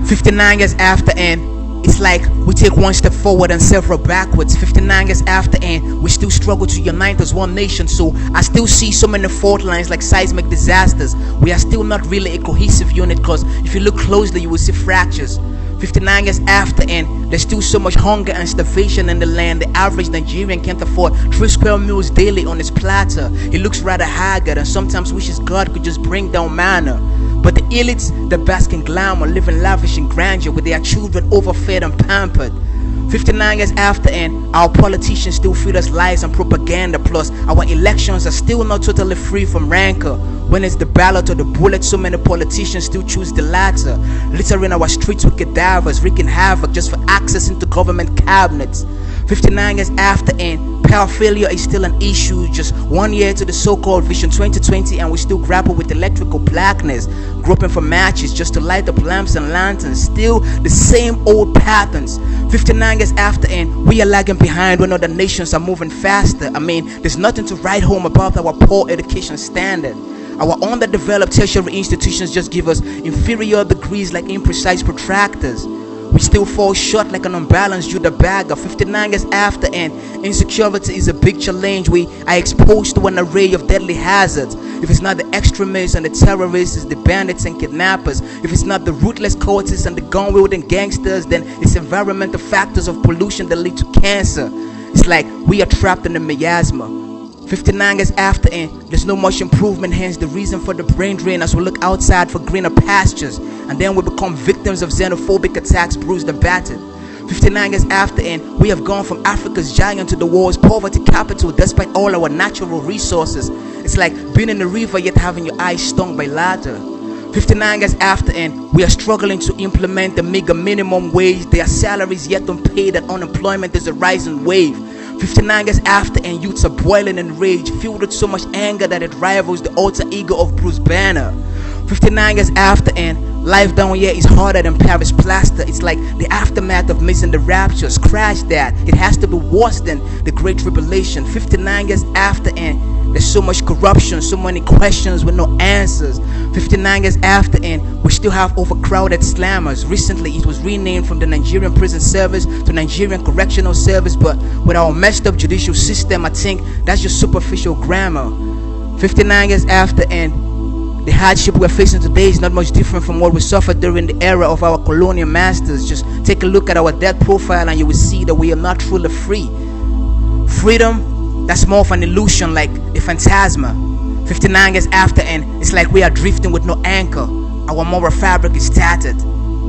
59 years after, and it's like we take one step forward and several backwards. 59 years after, and we still struggle to unite as one nation. So I still see so many fault lines like seismic disasters. We are still not really a cohesive unit, because if you look closely you will see fractures. 59 years after, and there's still so much hunger and starvation in the land. The average Nigerian can't afford 3 square meals daily on his platter. He looks rather haggard and sometimes wishes God could just bring down manna. But the elites, the bask in glamour, living lavish in grandeur with their children overfed and pampered. 59 years after, and our politicians still feed us lies and propaganda. Plus, our elections are still not totally free from rancor. When it's the ballot or the bullet, so many politicians still choose the latter, littering our streets with cadavers, wreaking havoc just for access into government cabinets. 59 years after, and power failure is still an issue. Just 1 year to the so-called Vision 2020, and we still grapple with electrical blackness, groping for matches just to light up lamps and lanterns. Still the same old patterns. 59 years after, and we are lagging behind when other nations are moving faster. I mean, there's nothing to write home about our poor education standard. Our underdeveloped tertiary institutions just give us inferior degrees like imprecise protractors. We still fall short like an unbalanced Judah bagger. 59 years after, and insecurity is a big challenge. We are exposed to an array of deadly hazards. If it's not the extremists and the terrorists, it's the bandits and kidnappers. If it's not the ruthless cultists and the gun-wielding gangsters, then it's environmental factors of pollution that lead to cancer. It's like we are trapped in a miasma. 59 years after, and there's no much improvement, hence the reason for the brain drain as we look outside for greener pastures, and then we become victims of xenophobic attacks, bruised and battered. 59 years after, and we have gone from Africa's giant to the world's poverty capital despite all our natural resources. It's like being in the river yet having your eyes stung by ladder. 59 years after, and we are struggling to implement the meager minimum wage. There are salaries yet unpaid, and unemployment is a rising wave. 59 years after, and youths are boiling in rage, filled with so much anger that it rivals the alter ego of Bruce Banner. 59 years after, and life down here is harder than Paris plaster. It's like the aftermath of missing the rapture. Scratch that, it has to be worse than the Great Tribulation. 59 years after, and there's so much corruption, so many questions with no answers. 59 years after, and we still have overcrowded slammers. Recently it was renamed from the Nigerian Prison Service to Nigerian Correctional Service, but with our messed up judicial system, I think that's just superficial grammar. 59 years after, and the hardship we're facing today is not much different from what we suffered during the era of our colonial masters. Just take a look at our death profile and you will see that we are not truly free. Freedom, that's more of an illusion, like a phantasma. 59 years after, and it's like we are drifting with no anchor. Our moral fabric is tattered.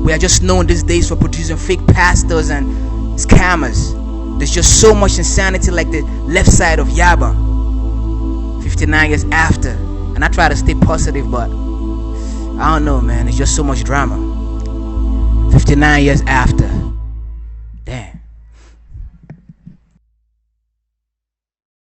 We are just known these days for producing fake pastors and scammers. There's just so much insanity like the left side of Yaba. 59 years after, and I try to stay positive, but I don't know, man, it's just so much drama. 59 years after.